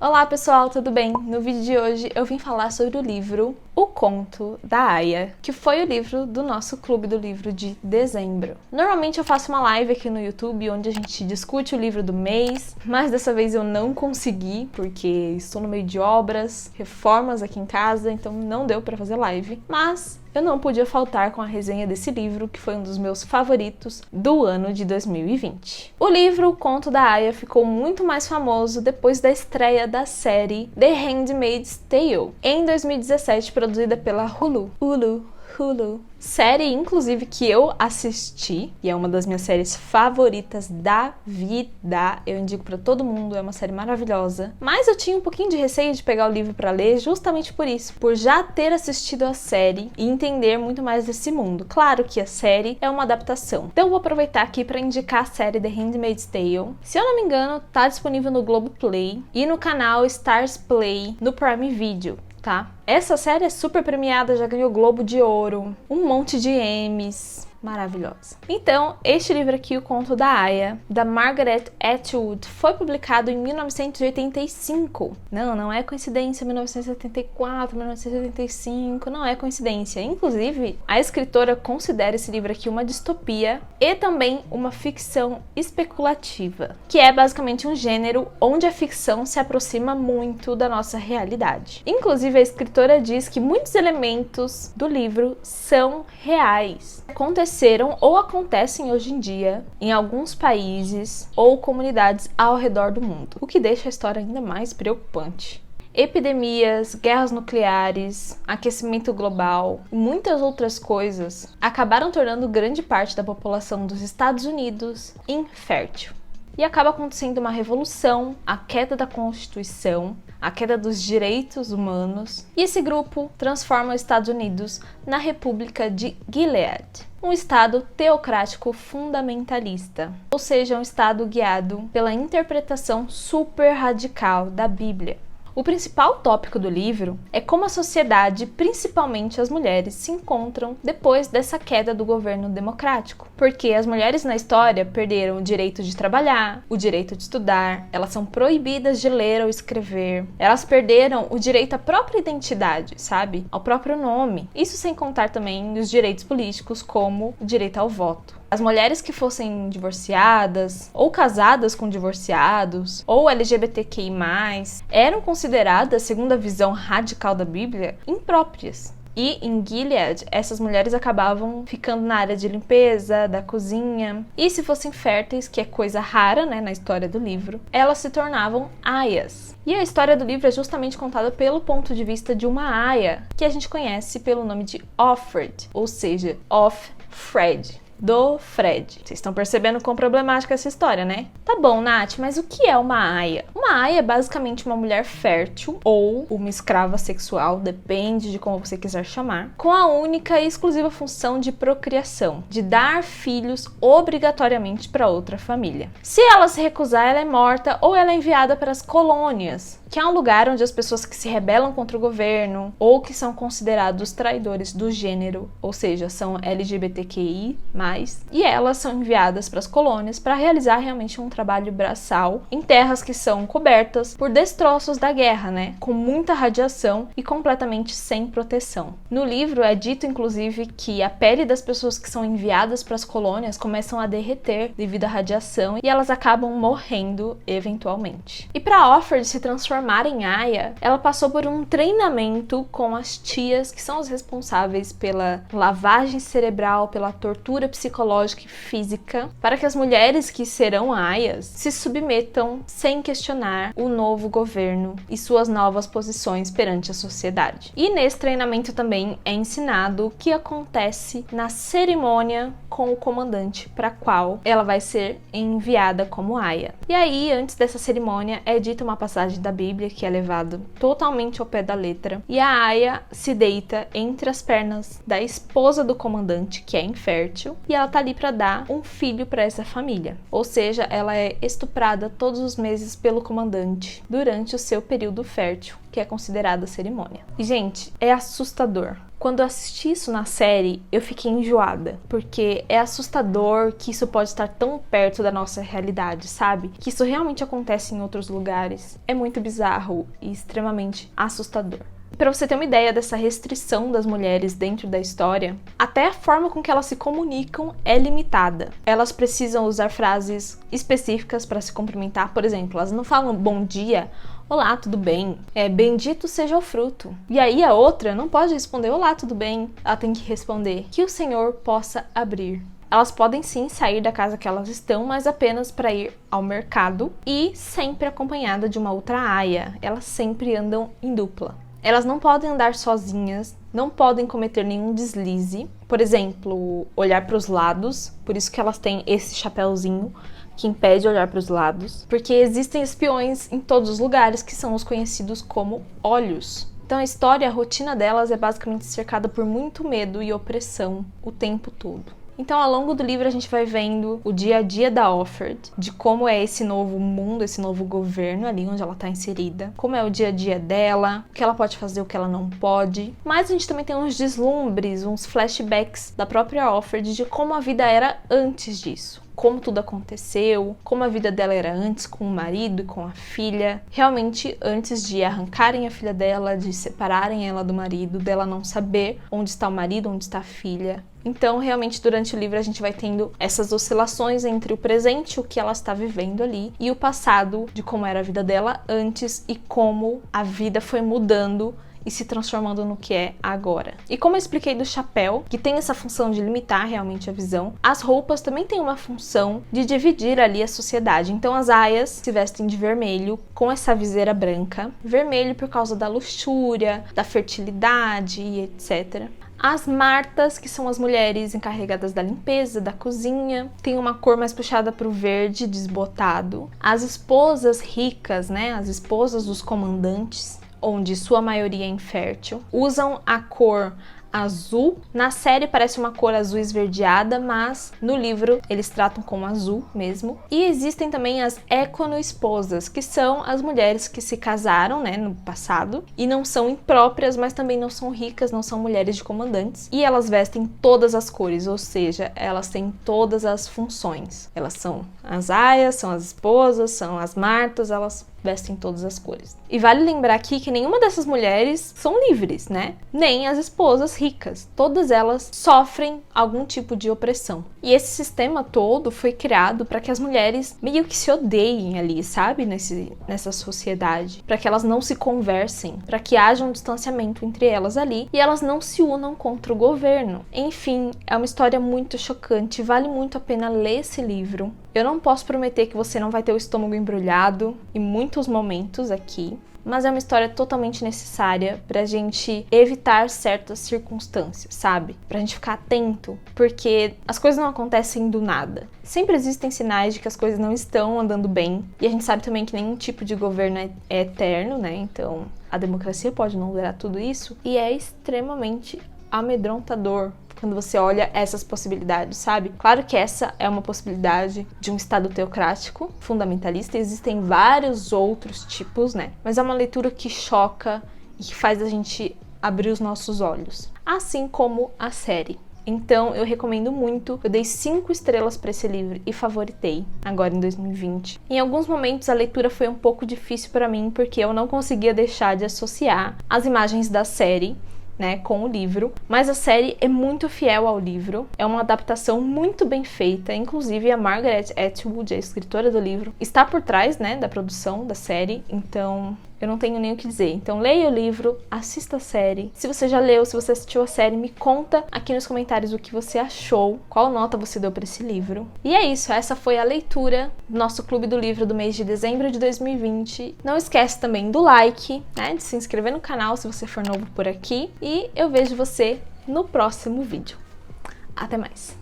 Olá pessoal, tudo bem? No vídeo de hoje eu vim falar sobre o livro O Conto da Aya, que foi o livro do nosso clube do livro de dezembro. Normalmente eu faço uma live aqui no YouTube onde a gente discute o livro do mês, mas dessa vez eu não consegui porque estou no meio de obras, reformas aqui em casa, então não deu para fazer live, mas eu não podia faltar com a resenha desse livro, que foi um dos meus favoritos do ano de 2020. O livro O Conto da Aya ficou muito mais famoso depois da estreia da série The Handmaid's Tale, em 2017, produzida pela Hulu. Série, inclusive, que eu assisti, e é uma das minhas séries favoritas da vida. Eu indico pra todo mundo, é uma série maravilhosa. Mas eu tinha um pouquinho de receio de pegar o livro pra ler justamente por isso, por já ter assistido a série e entender muito mais desse mundo. Claro que a série é uma adaptação. Então eu vou aproveitar aqui pra indicar a série The Handmaid's Tale. Se eu não me engano, tá disponível no Globoplay e no canal Stars Play no Prime Video. Tá? Essa série é super premiada, já ganhou Globo de Ouro, um monte de Emmys, maravilhosa. Então, este livro aqui, O Conto da Aya, da Margaret Atwood, foi publicado em 1985. Não é coincidência, 1974, 1975, não é coincidência. Inclusive, a escritora considera esse livro aqui uma distopia e também uma ficção especulativa, que é basicamente um gênero onde a ficção se aproxima muito da nossa realidade. Inclusive, a escritora diz que muitos elementos do livro são reais. Aconteceram ou acontecem hoje em dia em alguns países ou comunidades ao redor do mundo, o que deixa a história ainda mais preocupante. Epidemias, guerras nucleares, aquecimento global e muitas outras coisas acabaram tornando grande parte da população dos Estados Unidos infértil. E acaba acontecendo uma revolução, a queda da Constituição, a queda dos direitos humanos, e esse grupo transforma os Estados Unidos na República de Gilead, um estado teocrático fundamentalista, ou seja, um estado guiado pela interpretação super radical da Bíblia. O principal tópico do livro é como a sociedade, principalmente as mulheres, se encontram depois dessa queda do governo democrático. Porque as mulheres na história perderam o direito de trabalhar, o direito de estudar, elas são proibidas de ler ou escrever, elas perderam o direito à própria identidade, sabe? Ao próprio nome. Isso sem contar também os direitos políticos, como o direito ao voto. As mulheres que fossem divorciadas, ou casadas com divorciados, ou LGBTQI+, eram consideradas, segundo a visão radical da Bíblia, impróprias. E em Gilead, essas mulheres acabavam ficando na área de limpeza, da cozinha. E se fossem férteis, que é coisa rara, né, na história do livro, elas se tornavam aias. E a história do livro é justamente contada pelo ponto de vista de uma aia, que a gente conhece pelo nome de Offred, ou seja, Offred. Do Fred. Vocês estão percebendo quão problemática é essa história, né? Tá bom, Nath, mas o que é uma aia? Uma aia é basicamente uma mulher fértil ou uma escrava sexual, depende de como você quiser chamar, com a única e exclusiva função de procriação, de dar filhos obrigatoriamente para outra família. Se ela se recusar, ela é morta ou ela é enviada para as colônias, que é um lugar onde as pessoas que se rebelam contra o governo ou que são considerados traidores do gênero, ou seja, são LGBTQI+, e elas são enviadas para as colônias para realizar realmente um trabalho braçal em terras que são cobertas por destroços da guerra, né? Com muita radiação e completamente sem proteção. No livro é dito, inclusive, que a pele das pessoas que são enviadas para as colônias começam a derreter devido à radiação e elas acabam morrendo eventualmente. E para Offred se transformar em aia, ela passou por um treinamento com as tias, que são as responsáveis pela lavagem cerebral, pela tortura psicológica e física, para que as mulheres que serão aias se submetam sem questionar o novo governo e suas novas posições perante a sociedade. E nesse treinamento também é ensinado o que acontece na cerimônia com o comandante para a qual ela vai ser enviada como aia. E aí, antes dessa cerimônia, é dita uma passagem da Bíblia que é levado totalmente ao pé da letra, e a aia se deita entre as pernas da esposa do comandante, que é infértil, e ela tá ali para dar um filho para essa família. Ou seja, ela é estuprada todos os meses pelo comandante durante o seu período fértil, que é considerada cerimônia. E, gente, é assustador. Quando eu assisti isso na série, eu fiquei enjoada, porque é assustador que isso pode estar tão perto da nossa realidade, sabe? Que isso realmente acontece em outros lugares. É muito bizarro e extremamente assustador. Para você ter uma ideia dessa restrição das mulheres dentro da história, até a forma com que elas se comunicam é limitada. Elas precisam usar frases específicas para se cumprimentar. Por exemplo, elas não falam bom dia, olá, tudo bem? Bendito seja o fruto. E aí a outra não pode responder olá, tudo bem? Ela tem que responder que o Senhor possa abrir. Elas podem sim sair da casa que elas estão, mas apenas para ir ao mercado e sempre acompanhada de uma outra aia. Elas sempre andam em dupla. Elas não podem andar sozinhas, não podem cometer nenhum deslize. Por exemplo, olhar para os lados, por isso que elas têm esse chapéuzinho que impede olhar para os lados, porque existem espiões em todos os lugares que são os conhecidos como olhos. Então a história, a rotina delas é basicamente cercada por muito medo e opressão o tempo todo. Então, ao longo do livro, a gente vai vendo o dia a dia da Offred, de como é esse novo mundo, esse novo governo ali onde ela está inserida, como é o dia a dia dela, o que ela pode fazer, o que ela não pode. Mas a gente também tem uns deslumbres, uns flashbacks da própria Offred de como a vida era antes disso. Como tudo aconteceu, como a vida dela era antes com o marido e com a filha. Realmente, antes de arrancarem a filha dela, de separarem ela do marido, dela não saber onde está o marido, onde está a filha. Então, realmente, durante o livro, a gente vai tendo essas oscilações entre o presente, o que ela está vivendo ali, e o passado, de como era a vida dela antes e como a vida foi mudando e se transformando no que é agora. E como eu expliquei do chapéu, que tem essa função de limitar realmente a visão, as roupas também têm uma função de dividir ali a sociedade. Então as aias se vestem de vermelho, com essa viseira branca. Vermelho por causa da luxúria, da fertilidade e etc. As martas, que são as mulheres encarregadas da limpeza, da cozinha, tem uma cor mais puxada para o verde, desbotado. As esposas ricas, né, as esposas dos comandantes, onde sua maioria é infértil, usam a cor azul. Na série parece uma cor azul esverdeada, mas no livro eles tratam como azul mesmo. E existem também as econo-esposas, que são as mulheres que se casaram, né, no passado, e não são impróprias, mas também não são ricas, não são mulheres de comandantes. E elas vestem todas as cores, ou seja, elas têm todas as funções. Elas são as aias, são as esposas, são as martas, elas vestem todas as cores. E vale lembrar aqui que nenhuma dessas mulheres são livres, né? Nem as esposas ricas. Todas elas sofrem algum tipo de opressão. E esse sistema todo foi criado para que as mulheres meio que se odeiem ali, sabe? Nessa sociedade. Para que elas não se conversem. Para que haja um distanciamento entre elas ali. E elas não se unam contra o governo. Enfim, é uma história muito chocante. Vale muito a pena ler esse livro. Eu não posso prometer que você não vai ter o estômago embrulhado em muitos momentos aqui, mas é uma história totalmente necessária pra gente evitar certas circunstâncias, sabe? Pra gente ficar atento, porque as coisas não acontecem do nada. Sempre existem sinais de que as coisas não estão andando bem, e a gente sabe também que nenhum tipo de governo é eterno, né? Então, a democracia pode não durar tudo isso, e é extremamente amedrontador quando você olha essas possibilidades, sabe? Claro que essa é uma possibilidade de um Estado teocrático, fundamentalista, existem vários outros tipos, né? Mas é uma leitura que choca e que faz a gente abrir os nossos olhos. Assim como a série. Então, eu recomendo muito. Eu dei 5 estrelas para esse livro e favoritei agora em 2020. Em alguns momentos, a leitura foi um pouco difícil para mim, porque eu não conseguia deixar de associar as imagens da série, né, com o livro, mas a série é muito fiel ao livro, é uma adaptação muito bem feita, inclusive a Margaret Atwood, a escritora do livro, está por trás, né, da produção da série, então eu não tenho nem o que dizer. Então leia o livro, assista a série. Se você já leu, se você assistiu a série, me conta aqui nos comentários o que você achou, qual nota você deu para esse livro. E é isso, essa foi a leitura do nosso Clube do Livro do mês de dezembro de 2020. Não esquece também do like, né, de se inscrever no canal se você for novo por aqui. E eu vejo você no próximo vídeo. Até mais!